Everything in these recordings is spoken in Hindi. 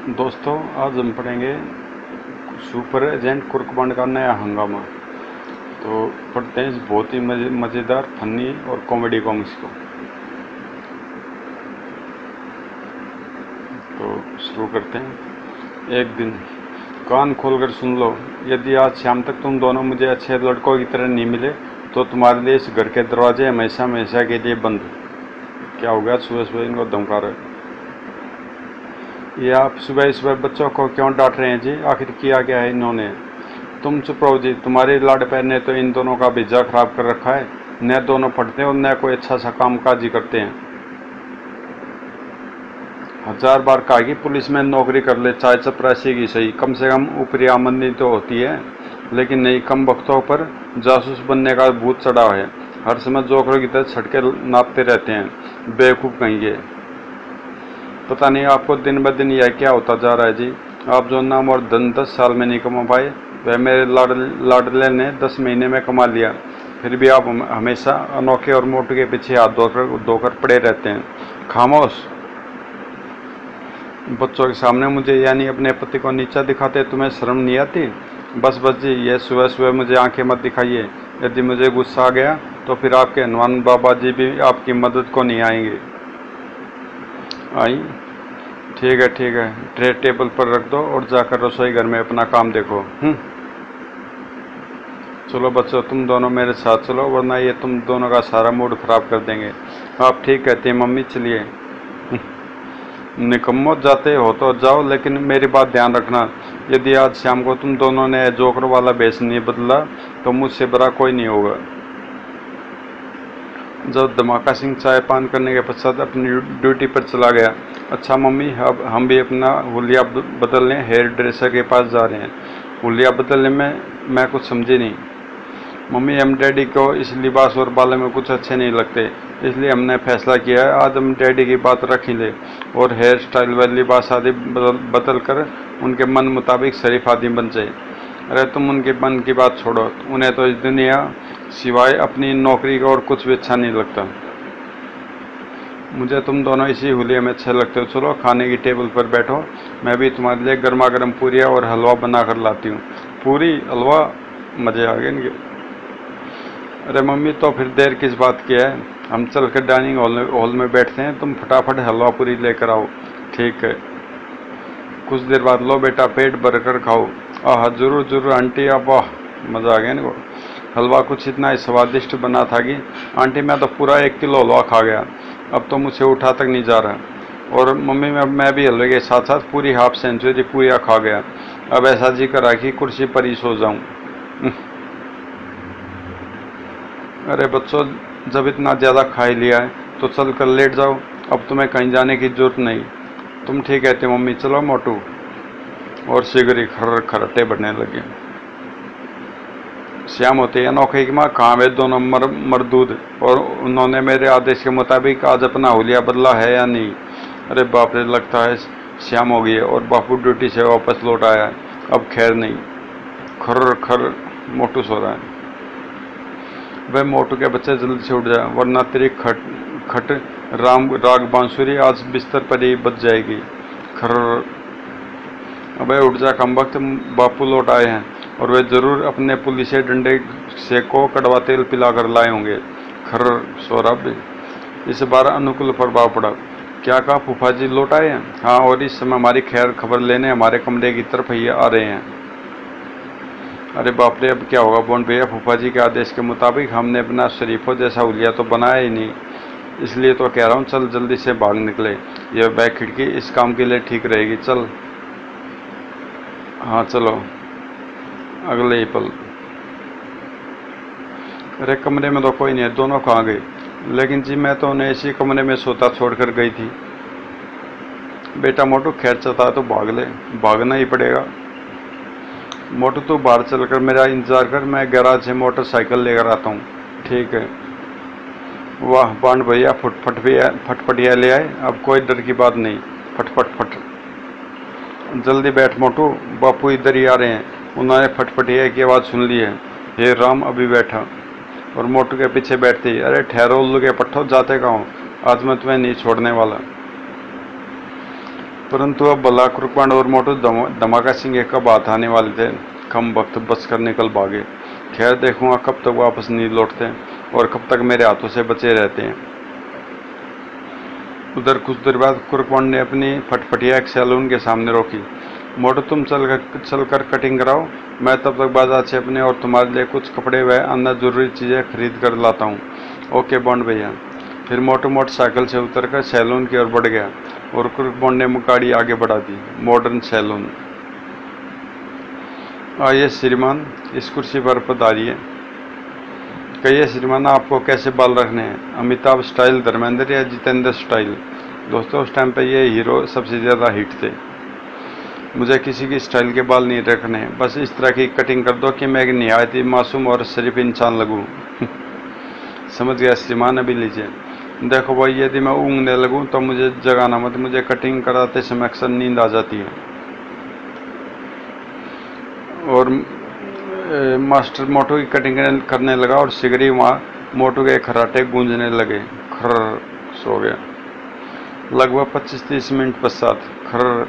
दोस्तों, आज हम पढ़ेंगे सुपर एजेंट कुर्कबंड का नया हंगामा। तो पढ़ते हैं इस बहुत ही मज़ेदार, फनी और कॉमेडी कॉमिक्स को। तो शुरू करते हैं। एक दिन, कान खोलकर सुन लो, यदि आज शाम तक तुम दोनों मुझे अच्छे लड़कों की तरह नहीं मिले तो तुम्हारे लिए इस घर के दरवाजे हमेशा हमेशा के लिए बंद। क्या हो गया? सुबह सुबह इनको धमका रहे। ये आप सुबह सुबह बच्चों को क्यों डांट रहे हैं जी? आखिर किया क्या है इन्होंने? तुम चुप रहो जी, तुम्हारे लाड प्यार ने तो इन दोनों का भेजा खराब कर रखा है। न दोनों पढ़ते हैं और न कोई अच्छा सा काम काज ही करते हैं। 1000 बार कहा कि पुलिस में नौकरी कर ले, चाहे चपरासी की सही, कम से कम ऊपरी आमदनी तो होती है। लेकिन नहीं, कम वक्तों पर जासूस बनने का भूत चढ़ा है। हर समय जोकरों की तरह छटके नापते रहते हैं, बेवकूफ़ कहेंगे। पता नहीं आपको दिन ब दिन यह क्या होता जा रहा है जी। आप जो नाम और धन 10 साल में नहीं कमा पाए, वह मेरे लाडले ने 10 महीने में कमा लिया। फिर भी आप हमेशा अनोखे और मोटू के पीछे हाथ धोकर पड़े रहते हैं। खामोश। बच्चों के सामने मुझे यानी अपने पति को नीचा दिखाते तुम्हें शर्म नहीं आती? बस बस जी, ये सुबह सुबह मुझे आंखें मत दिखाइए। यदि मुझे गुस्सा आ गया तो फिर आपके हनुमान बाबा जी भी आपकी मदद को नहीं आएंगे। आई? ठीक है, ट्रे टेबल पर रख दो और जाकर रसोई घर में अपना काम देखो। चलो बच्चों, तुम दोनों मेरे साथ चलो, वरना ये तुम दोनों का सारा मूड खराब कर देंगे। आप ठीक कहते हैं मम्मी, चलिए। निकम्मो, जाते हो तो जाओ, लेकिन मेरी बात ध्यान रखना। यदि आज शाम को तुम दोनों ने जोकर वाला भेष नहीं बदला तो मुझसे बड़ा कोई नहीं होगा। जब धमाका सिंह चाय पान करने के पश्चात अपनी ड्यूटी पर चला गया। अच्छा मम्मी, अब हम भी अपना हुलिया बदलने हेयर ड्रेसर के पास जा रहे हैं। हुलिया बदलने में मैं कुछ समझी नहीं। मम्मी, हम डैडी को इस लिबास और बालों में कुछ अच्छे नहीं लगते, इसलिए हमने फैसला किया है आज हम डैडी की बात रख ही ले और हेयर स्टाइल व लिबास आदि बदल कर उनके मन मुताबिक शरीफ आदमी बन जाए। अरे तुम उनके मन की बात छोड़ो, उन्हें तो इस दुनिया सिवाय अपनी नौकरी का और कुछ भी अच्छा नहीं लगता। मुझे तुम दोनों इसी हुलिये में अच्छे लगते हो। चलो खाने की टेबल पर बैठो, मैं भी तुम्हारे लिए गर्मा गर्म पूरियाँ और हलवा बना कर लाती हूँ। पूरी हलवा? मज़े आ गए इनके। अरे मम्मी, तो फिर देर किस बात की है? हम चल कर डाइनिंग हॉल में बैठते हैं, तुम फटाफट हलवा पूरी लेकर आओ। ठीक है। कुछ देर बाद, लो बेटा, पेट भरकर खाओ। आह, जरूर जरूर आंटी, आप। वाह, मज़ा आ गया इनको। हलवा कुछ इतना ही स्वादिष्ट बना था कि आंटी, मैं तो पूरा 1 किलो हलवा खा गया। अब तो मुझसे उठा तक नहीं जा रहा। और मम्मी, मैं भी हलवे के साथ साथ पूरी हाफ सेंचुरी पूरियाँ खा गया। अब ऐसा जी करा कि कुर्सी पर ही सो जाऊँ। अरे बच्चों, जब इतना ज़्यादा खा ही लिया है तो चल कर लेट जाओ, अब तुम्हें कहीं जाने की जरूरत नहीं। तुम ठीक कहते मम्मी, चलो मोटू। और शीघ्र ही खर्राटे बढ़ने लगे। श्याम होते अनोखे की माँ, कहाँ वे दोनों मरदूद, और उन्होंने मेरे आदेश के मुताबिक आज अपना हुलिया बदला है या नहीं? अरे बाप रे, लगता है श्याम हो गई है और बापू ड्यूटी से वापस लौट आया है। अब खैर नहीं। खर मोटू सो रहा है। वह मोटू के बच्चे जल्दी से उठ जाए, वरना तेरी खट राग बांसुरी आज बिस्तर पर ही बच जाएगी। खर। अबे उठ जा कमबख्त, बापू लौट आए हैं और वे जरूर अपने पुलिस डंडे से को कड़वा तेल पिलाकर लाए होंगे। खर। सौरभ। इस बार अनुकूल प्रभाव पड़ा। क्या कहा? फूफा जी लौट आए हैं? हाँ, और इस समय हमारी खैर खबर लेने हमारे कमरे की तरफ ही आ रहे हैं। अरे बाप रे, अब क्या होगा बोन भैया? फूफा जी के आदेश के मुताबिक हमने अपना शरीफों जैसा हुलिया तो बनाया ही नहीं, इसलिए तो कह रहा हूँ चल जल्दी से भाग निकले। यह बैक खिड़की इस काम के लिए ठीक रहेगी, चल। हाँ चलो। अगले ही पल, अरे कमरे में तो कोई नहीं है, दोनों कहाँ गए? लेकिन जी, मैं तो उन्हें इसी कमरे में सोता छोड़कर गई थी। बेटा मोटू, खैर चाहता है तो भाग ले, भागना ही पड़ेगा। मोटू तू बाहर चलकर मेरा इंतजार कर, मैं गैराज से मोटरसाइकिल लेकर आता हूँ। ठीक है। वाह बांड भैया, फटफटिया ले आए, अब कोई डर की बात नहीं। फट। जल्दी बैठ मोटू, बापू इधर ही आ रहे हैं। उन्होंने फटफटिया की आवाज़ सुन ली है। हे राम, अभी बैठा। और मोटू के पीछे बैठती, अरे ठहरो उल्लू के पट्टो, जाते कहाँ हो? आज मैं तुम्हें नहीं छोड़ने वाला। परंतु अब भला कुरपांड और मोटू धमाका सिंह कब हाथ आने वाले थे। कम वक्त बच कर निकल भागे। खैर देखूंगा कब तक वापस नहीं लौटते और कब तक मेरे हाथों से बचे रहते हैं। उधर कुछ देर बाद कुरपांड ने अपनी फटफटिया एक सैलून के सामने रोकी। मोटू तुम चलकर कटिंग कराओ, मैं तब तक बाजार से अपने और तुम्हारे लिए कुछ कपड़े व अन्य जरूरी चीज़ें खरीद कर लाता हूँ। ओके बॉन्ड भैया। फिर मोटू मोटरसाइकिल से उतरकर सैलून की ओर बढ़ गया और कुरपांड ने गाड़ी आगे बढ़ा दी। Modern salon. आइए श्रीमान, इस कुर्सी पर पधारिए। कहिए श्रीमान, आपको कैसे बाल रखने हैं? अमिताभ स्टाइल, धर्मेंद्र या जितेंद्र स्टाइल? दोस्तों उस टाइम पे ये हीरो सबसे ज़्यादा हिट थे। मुझे किसी की स्टाइल के बाल नहीं रखने, बस इस तरह की कटिंग कर दो कि मैं एक निहायत ही मासूम और शरीफ इंसान लगूं। समझ गया श्रीमान, अभी लीजिए। देखो भाई, यदि मैं ऊँगने लगूं तो मुझे जगाना मत, मुझे कटिंग कराते समय अक्सर नींद आ जाती है। और मास्टर मोटू की कटिंग करने लगा और सिगरी वहाँ मोटू के खर्राटे गूंजने लगे। खर्र सो गया। लगभग 25-30 मिनट पश्चात खर्र,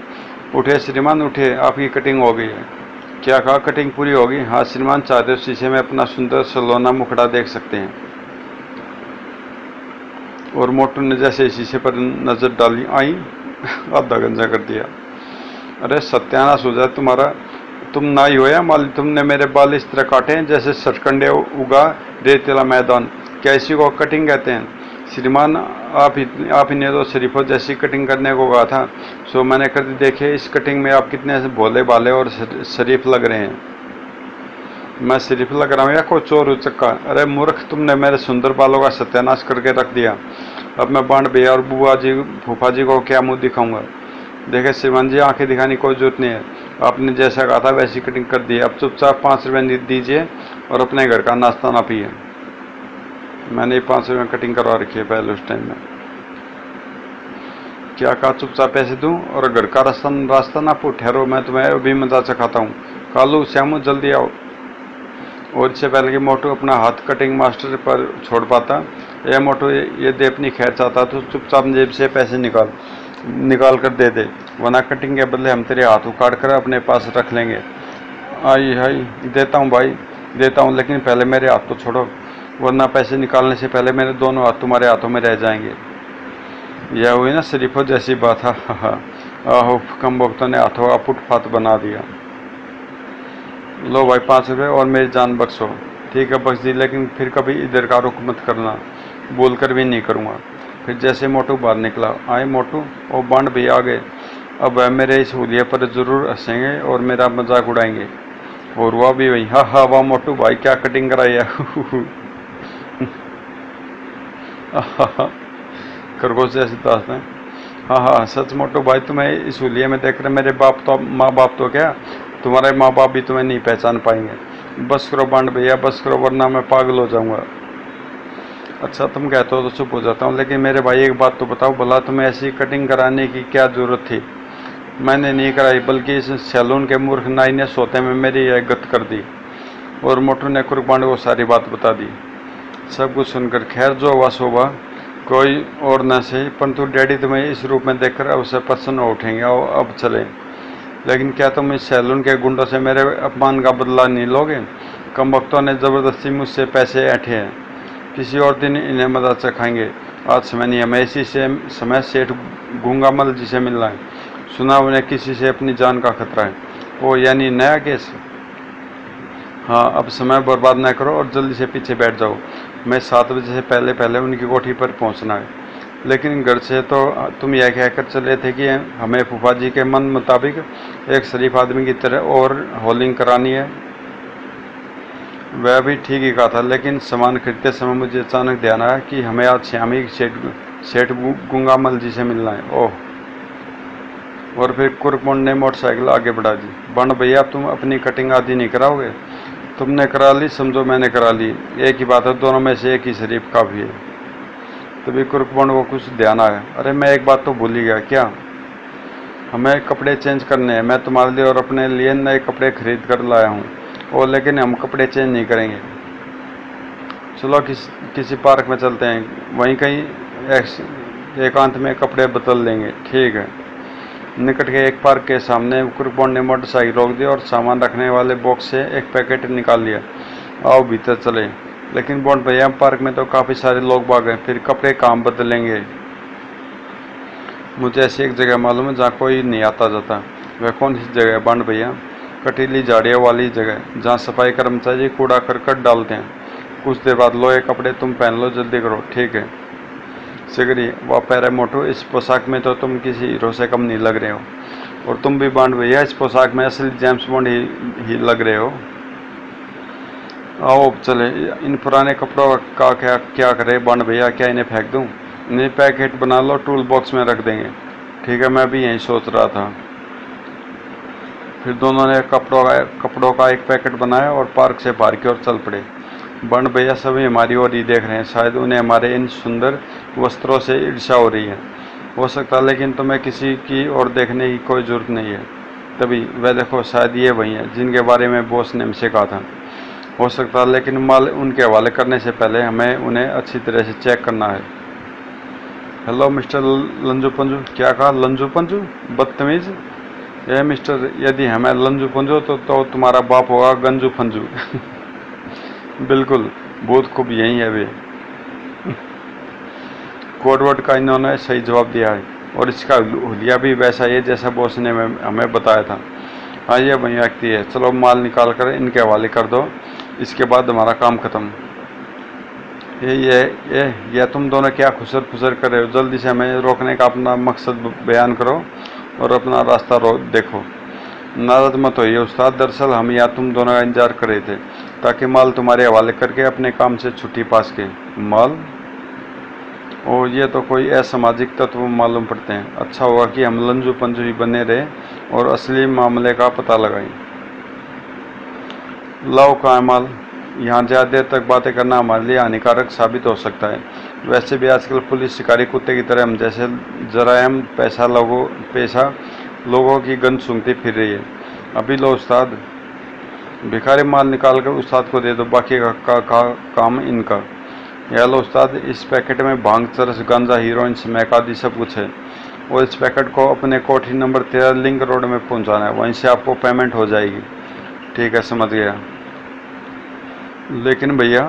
उठे श्रीमान उठे, आपकी कटिंग हो गई है। क्या कहा, कटिंग पूरी होगी? हाँ श्रीमान, चाहते हो शीशे में अपना सुंदर सलोना मुखड़ा देख सकते हैं। और मोटू ने जैसे शीशे पर नजर डाली, आई आधा गंजा कर दिया। अरे सत्यानाश हो जाए तुम्हारा, तुम ना ही हो या माली, तुमने मेरे बाल इस तरह काटे हैं जैसे सरकंडे उगा रेतीला मैदान। क्या इसी को कटिंग कहते हैं? श्रीमान आप ही ने तो शरीफों जैसी कटिंग करने को कहा था, सो मैंने कर दी। देखिए इस कटिंग में आप कितने भोले भाले और शरीफ लग रहे हैं। मैं शरीफ लग रहा हूँ या कोई चोर उचक्का? अरे मूर्ख, तुमने मेरे सुंदर बालों का सत्यानाश करके रख दिया। अब मैं बांड भैया और बुआ जी फूफा जी को क्या मुंह दिखाऊंगा? देखे श्रीमान जी, आंखें दिखाने की कोई जरूरत नहीं है, आपने जैसा कहा था वैसी कटिंग कर दी। अब चुपचाप 5 रुपये दीजिए और अपने घर का नाश्ता ना पिए। मैंने 5 रुपये में कटिंग करवा रखी है पहले उस टाइम में। क्या कहा, चुपचाप पैसे दूं और घर का रास्ता ना पू? ठहरो, मैं तुम्हें अभी मजा चखाता हूँ। कालू श्यामू जल्दी आओ। और इससे पहले कि मोटू अपना हाथ कटिंग मास्टर पर छोड़ पाता, यह मोटू यदि अपनी खैर चाहता तो चुपचाप जेब से पैसे निकाल कर दे दे, वरना कटिंग के बदले हम तेरे हाथ उखाड़ कर अपने पास रख लेंगे। आई हाई, देता हूँ भाई देता हूँ, लेकिन पहले मेरे हाथ तो छोड़ो, वरना पैसे निकालने से पहले मेरे दोनों हाथ तुम्हारे हाथों में रह जाएंगे। यह हुई ना शरीफों जैसी बात। आहो, कम वक्तों ने हाथों का फुटपाथ बना दिया। लो भाई 5 रुपये और मेरी जान बख्शो। ठीक है बख्श दी, लेकिन फिर कभी इधर का रुख मत करना, बोल कर भी नहीं करूँगा। फिर जैसे मोटू बाहर निकला, आए मोटू और बांड भी आ गए। अब वह मेरे इस हुलिये पर जरूर हंसेंगे और मेरा मजाक उड़ाएंगे। और वह भी वही, हाँ हाँ वाह मोटू भाई क्या कटिंग कराई है। खरगोश जैसे दास हैं। हाँ हाँ सच मोटू भाई, तुम्हें इस हुलिये में देख रहे मेरे माँ बाप तो क्या, तुम्हारे माँ बाप भी तुम्हें नहीं पहचान पाएंगे। बस करो बांड भैया, बस करो, वरना मैं पागल हो जाऊंगा। अच्छा तुम कहते हो तो चुप हो जाता हूँ, लेकिन मेरे भाई एक बात तो बताओ, भला तुम्हें ऐसी कटिंग कराने की क्या जरूरत थी? मैंने नहीं कराई, बल्कि इस सैलून के मूर्ख नाई ने सोते में मेरी यह गत कर दी। और मोटू ने कुरबान को सारी बात बता दी। सब कुछ सुनकर खैर जो हुआ सो हुआ, कोई और न सही, परंतु डैडी तुम्हें इस रूप में देखकर अवश्य प्रसन्न हो उठेंगे और अब चलें। लेकिन क्या तुम इस सैलून के गुंडों से मेरे अपमान का बदला नहीं लोगे? कम वक्तों ने ज़बरदस्ती मुझसे पैसे ऐंठे हैं, किसी और दिन इन्हें मदद चखाएंगे। आज समय नहीं है, मैं इसी से समय सेठ गूंगामल जी से मिलना है। सुना उन्हें किसी से अपनी जान का खतरा है। ओ यानी नया केस? हाँ, अब समय बर्बाद न करो और जल्दी से पीछे बैठ जाओ। मैं 7 बजे से पहले उनकी कोठी पर पहुंचना है। लेकिन घर से तो तुम यह कहकर चले थे कि हमें फूफा जी के मन मुताबिक एक शरीफ आदमी की तरह और होलिंग करानी है। वह भी ठीक ही कहा था, लेकिन सामान खरीदते समय मुझे अचानक ध्यान आया कि हमें आज श्यामी सेठ गूंगामल जी से मिलना है। ओह! और फिर कुरकुंड ने मोटरसाइकिल आगे बढ़ा दी। बंड भैया, तुम अपनी कटिंग आदि नहीं कराओगे? तुमने करा ली, समझो मैंने करा ली, एक ही बात है, दोनों में से एक ही शरीफ काफ़ी है। तभी कुरकुंड को कुछ ध्यान आया। अरे मैं एक बात तो भूल ही गया। क्या? हमें कपड़े चेंज करने हैं। मैं तुम्हारे लिए और अपने लिए नए कपड़े खरीद कर लाया हूँ। और लेकिन हम कपड़े चेंज नहीं करेंगे। चलो किसी पार्क में चलते हैं, वहीं कहीं एकांत में कपड़े बदल लेंगे। ठीक है। निकट के एक पार्क के सामने कुरबॉन्ड ने मोटरसाइकिल रोक दी और सामान रखने वाले बॉक्स से एक पैकेट निकाल लिया। आओ भीतर चले। लेकिन बॉन्ड भैया, पार्क में तो काफ़ी सारे लोग बाग हैं, फिर कपड़े काम बदलेंगे। मुझे ऐसी एक जगह मालूम है जहाँ कोई नहीं आता जाता। वह कौन सी जगह है बॉन्ड भैया? कटीली झाड़ियों वाली जगह, जहाँ सफाई कर्मचारी कूड़ा करकट डालते हैं। कुछ देर बाद लो ये कपड़े तुम पहन लो, जल्दी करो। ठीक है सिगरी, वह पैरा मोटू, इस पोशाक में तो तुम किसी हीरो से कम नहीं लग रहे हो। और तुम भी बॉन्ड भैया, इस पोशाक में असली जेम्स बॉन्ड ही लग रहे हो। आओ अब चले। इन पुराने कपड़ों का क्या करें बॉन्ड भैया? क्या इन्हें फेंक दूं? इन्हें पैकेट बना लो, टूल बॉक्स में रख देंगे। ठीक है, मैं भी यही सोच रहा था। फिर दोनों ने कपड़ों का एक पैकेट बनाया और पार्क से बाहर की ओर चल पड़े। बॉन्ड भैया सभी हमारी ओर ही देख रहे हैं, शायद उन्हें हमारे इन सुंदर वस्त्रों से ईर्ष्या हो रही है। हो सकता है, लेकिन तुम्हें किसी की ओर देखने की कोई जरूरत नहीं है। तभी वह देखो, शायद ये वही है जिनके बारे में बॉस ने हमसे कहा था। हो सकता है, लेकिन माल उनके हवाले करने से पहले हमें उन्हें अच्छी तरह से चेक करना है। हेलो मिस्टर लंजू पंजू। क्या कहा? लंजू पंजू? बदतमीज। ये मिस्टर, यदि हमें लंजू पंजू तो तुम्हारा बाप होगा गंजू फंजू। बिल्कुल, बहुत खूब, यही है वे। कोडवर्ड का इन्होंने सही जवाब दिया है और इसका हुलिया भी वैसा ही है जैसा बॉस ने हमें बताया था। हाँ, ये वही व्यक्ति है। चलो माल निकाल कर इनके हवाले कर दो, इसके बाद हमारा काम खत्म। ये तुम दोनों क्या खुसर फुसर कर रहे हो? जल्दी से हमें रोकने का अपना मकसद बयान करो और अपना रास्ता देखो। नाराज मत होइए उस्ताद, दरअसल हम यहाँ तुम दोनों का इंतजार कर रहे थे ताकि माल तुम्हारे हवाले करके अपने काम से छुट्टी पा सके। माल? ओ, ये तो कोई असामाजिक तत्व मालूम पड़ते हैं। अच्छा होगा कि हम लंजू पंजू ही बने रहे और असली मामले का पता लगाएं। लाओ कहाँ है माल? यहाँ ज़्यादा देर तक बातें करना हमारे लिए हानिकारक साबित हो सकता है। वैसे भी आजकल पुलिस शिकारी कुत्ते की तरह हम जैसे जरायम पेशा लोगों की गंध सूंघती फिर रही है। अभी लो उस्ताद। भिखारी माल निकाल कर उस्ताद को दे दो, बाकी का काम इनका। यह लो उस्ताद, इस पैकेट में भांग, चरस, गांजा, हीरोइन, स्मैक आदि सब कुछ है और इस पैकेट को अपने कोठी नंबर 13 लिंक रोड में पहुंचाना है, वहीं से आपको पेमेंट हो जाएगी। ठीक है, समझ गया। लेकिन भैया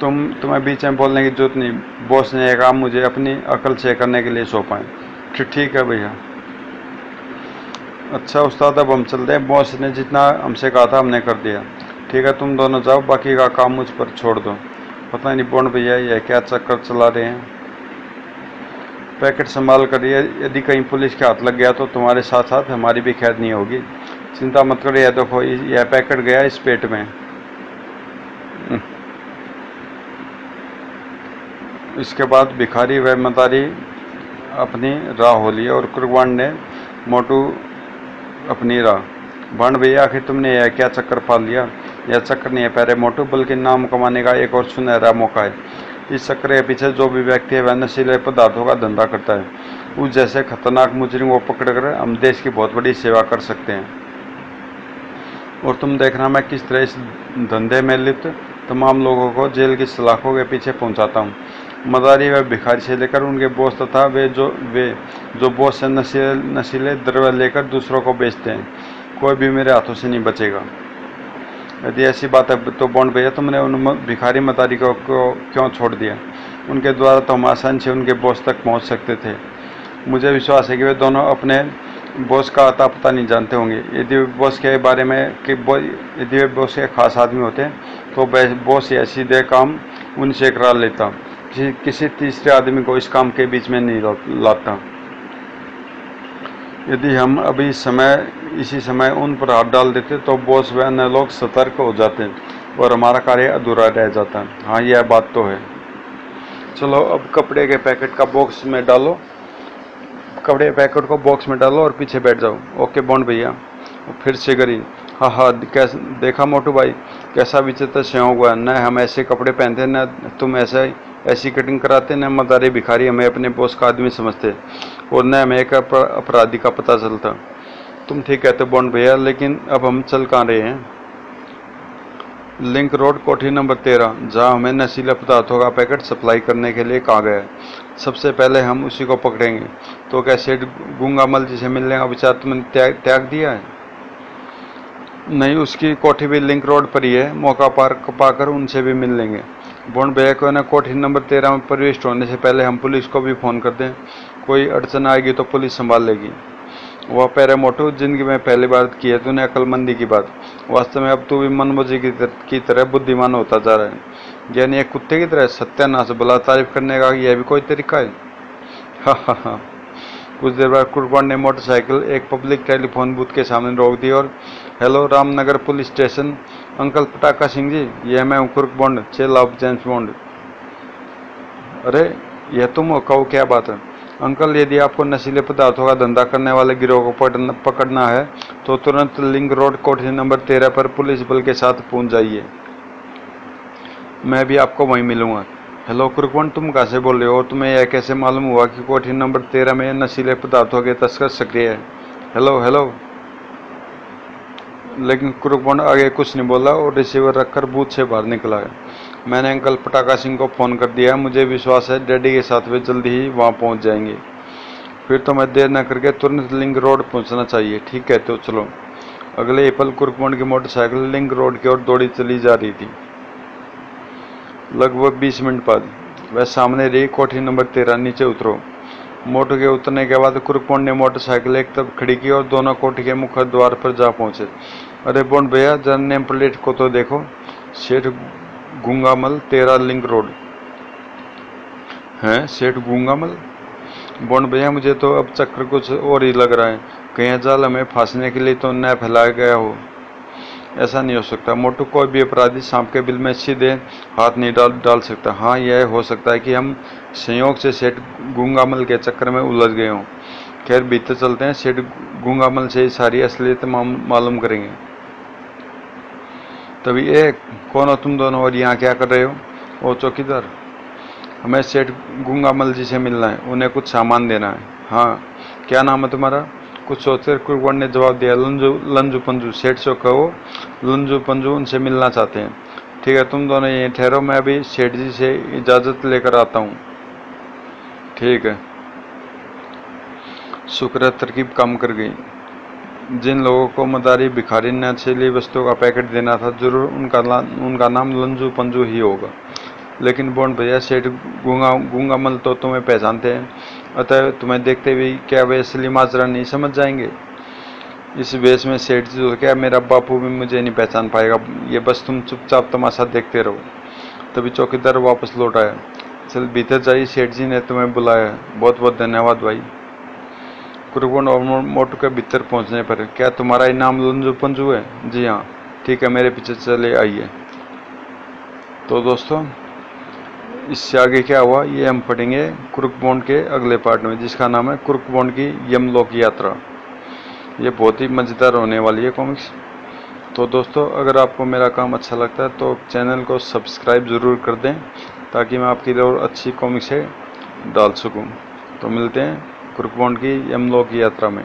तुम्हें बीच में बोलने की जरूरत नहीं। बॉस ने यह काम मुझे अपनी अकल से करने के लिए सौंपा है। ठीक है भैया। अच्छा उस्ताद, अब हम चलते हैं। बॉस ने जितना हमसे कहा था हमने कर दिया। ठीक है, तुम दोनों जाओ, बाकी का काम मुझ पर छोड़ दो। पता नहीं बॉन्ड भैया यह क्या चक्कर चला रहे हैं। पैकेट संभाल कर, यदि कहीं पुलिस के हाथ लग गया तो तुम्हारे साथ साथ हमारी भी खैर नहीं होगी। चिंता मत करो। यह देखो, यह पैकेट गया इस पेट में। इसके बाद भिखारी व मदारी अपनी राह हो ली और कुर्बान ने मोटू अपनी राह। बॉन्ड भैया, आखिर तुमने यह क्या चक्कर पाल लिया? यह चक्कर नहीं है पैरे मोटू, बल्कि नाम कमाने का एक और सुनहरा मौका है। इस चक्कर के पीछे जो भी व्यक्ति है वह नशीले पदार्थों का धंधा करता है। उस जैसे खतरनाक मुजरिम को पकड़कर हम देश की बहुत बड़ी सेवा कर सकते हैं। और तुम देखना मैं किस तरह इस धंधे में लिप्त तमाम लोगों को जेल की सलाखों के पीछे पहुंचाता हूं। मदारी व भिखारी से लेकर उनके बॉस तथा वे जो बॉस से नशीले द्रव्य लेकर दूसरों को बेचते हैं, कोई भी मेरे हाथों से नहीं बचेगा। यदि ऐसी बात है तो बॉन्ड भैया, तुमने उन भिखारी मदारी को क्यों छोड़ दिया? उनके द्वारा तो हम आसानी से उनके बॉस तक पहुंच सकते थे। मुझे विश्वास है कि वे दोनों अपने बॉस का अता पता नहीं जानते होंगे। यदि वे बॉस के खास आदमी होते तो बॉस यह सीधे काम उनसे करा लेता, किसी तीसरे आदमी को इस काम के बीच में नहीं लाता। यदि हम अभी इसी समय उन पर हाथ डाल देते तो बॉस व अन्य लोग सतर्क हो जाते और हमारा कार्य अधूरा रह जाता। हाँ, यह बात तो है। चलो अब कपड़े के पैकेट का बॉक्स में डालो, कपड़े पैकेट को बॉक्स में डालो और पीछे बैठ जाओ। ओके बॉन्ड भैया। फिर सिगरी, हाँ, देखा मोटू भाई, कैसा विचित्र संयोग हुआ। न हम ऐसे कपड़े पहनते, न तुम ऐसी कटिंग कराते, न मदारी भिखारी हमें अपने बॉस का आदमी समझते और न हमें एक अपराधी का पता चलता। तुम ठीक कहते बॉन्ड भैया, लेकिन अब हम चल कहाँ रहे हैं? लिंक रोड कोठी नंबर 13, जहां हमें नशीले पदार्थों का पैकेट सप्लाई करने के लिए कहा गया है। सबसे पहले हम उसी को पकड़ेंगे। तो क्या सेठ गूंगामल जी से मिलने का विचार तुमने त्याग दिया है? नहीं, उसकी कोठी भी लिंक रोड पर ही है। मौका पाकर उनसे भी मिल लेंगे। बॉन्ड भैया को ना कोठी नंबर 13 में प्रविष्ट होने से पहले हम पुलिस को भी फ़ोन कर दें। कोई अड़चन आएगी तो पुलिस संभाल लेगी। वह पैरे मोटू, जिंदगी में पहली बार की है तूने अक्लमंदी की बात। वास्तव में अब तू भी मनमोजी की तरह बुद्धिमान होता जा रहा है, यानी एक कुत्ते की तरह। सत्यानाश, भला तारीफ करने का यह भी कोई तरीका है? हा। कुछ देर बाद कुरबान ने मोटरसाइकिल एक पब्लिक टेलीफोन बूथ के सामने रोक दी और hello Ramnagar police station, uncle पटाखा सिंह जी, यह मैं हूँ कुर्क बॉन्ड, चेला ऑफ जेम्स बॉन्ड। अरे यह तुम हो? कहो क्या बात है? अंकल, यदि आपको नशीले पदार्थों का धंधा करने वाले गिरोह को पकड़ना है तो तुरंत लिंक रोड कोठी नंबर 13 पर पुलिस बल के साथ पहुंच जाइए। मैं भी आपको वहीं मिलूंगा। हेलो कुरकवन, तुम कहाँ से बोल रहे हो और तुम्हें यह कैसे मालूम हुआ कि कोठी नंबर 13 में नशीले पदार्थों के तस्कर सक्रिय है? हेलो। लेकिन कुरकवन आगे कुछ नहीं बोला और रिसीवर रखकर बूथ से बाहर निकला है। मैंने अंकल पटाखा सिंह को फ़ोन कर दिया। मुझे विश्वास है डैडी के साथ वे जल्दी ही वहाँ पहुँच जाएंगे। फिर तो मैं देर न करके तुरंत लिंक रोड पहुँचना चाहिए। ठीक कहते हो, चलो। अगले ही पल कुरकवन की मोटरसाइकिल लिंक रोड की ओर दौड़ी चली जा रही थी। लगभग 20 मिनट बाद वह सामने रही कोठी नंबर 13। नीचे उतरो। मोटू के उतरने के बाद कुरकवन ने मोटरसाइकिल एक तरफ खड़ी की और दोनों कोठी के मुख्य द्वार पर जा पहुंचे। अरे बॉन्ड भैया, जरा नेम प्लेट को तो देखो। सेठ गूंगामल, 13 लिंक रोड। हैं, सेठ गूंगामल? बॉन्ड भैया, मुझे तो अब चक्कर कुछ और ही लग रहा है। कहीं जाल हमें फांसने के लिए तो न फैलाया गया हो। ऐसा नहीं हो सकता मोटू, कोई भी अपराधी सांप के बिल में सीधे हाथ नहीं डाल सकता। हाँ, यह हो सकता है कि हम संयोग से सेठ गूंगामल के चक्कर में उलझ गए हों। खैर, भीतर चलते हैं, सेठ गूंगामल से सारी असलियत मालूम करेंगे। तभी कौन हो तुम दोनों और यहाँ क्या कर रहे हो? ओ चौकीदार, हमें सेठ गूंगामल जी से मिलना है, उन्हें कुछ सामान देना है। हाँ, क्या नाम है तुम्हारा? कुछ सोचकर कुरकवन ने जवाब दिया, लंजू पंजू। सेठ से कहो लंजू पंजू उनसे मिलना चाहते हैं। ठीक है, तुम दोनों यहीं ठहरो, मैं अभी सेठ जी से इजाज़त लेकर आता हूँ। ठीक है। शुक्र है तरकीब काम कर गई। जिन लोगों को मदारी भिखारी नशीली वस्तुओं का पैकेट देना था, जरूर उनका नाम लंजू पंजू ही होगा। लेकिन बॉन्ड भैया, सेठ गूंगामल तो तुम्हें पहचानते हैं, अतः तुम्हें देखते हुए क्या वे असली माजरा नहीं समझ जाएंगे? इस वेश में सेठ जी तो क्या, मेरा बापू भी मुझे नहीं पहचान पाएगा। ये बस तुम चुपचाप तमाशा देखते रहो। तभी चौकीदार वापस लौट आया। चल भीतर जाइए, सेठ जी ने तुम्हें बुलाया है। बहुत बहुत धन्यवाद भाई। कुरकवन और मोटू के भीतर पहुंचने पर, क्या तुम्हारा ही नाम लंजू पंजू है? जी हाँ। ठीक है, मेरे पीछे चले आइए। तो दोस्तों, इससे आगे क्या हुआ ये हम पढ़ेंगे कुर्क बॉन्ड के अगले पार्ट में, जिसका नाम है कुर्क बॉन्ड की यमलोक यात्रा। ये बहुत ही मज़ेदार होने वाली है कॉमिक्स। तो दोस्तों, अगर आपको मेरा काम अच्छा लगता है तो चैनल को सब्सक्राइब ज़रूर कर दें, ताकि मैं आपके लिए और अच्छी कॉमिक्स डाल सकूं। तो मिलते हैं कुर्क बॉन्ड की यमलोक यात्रा में।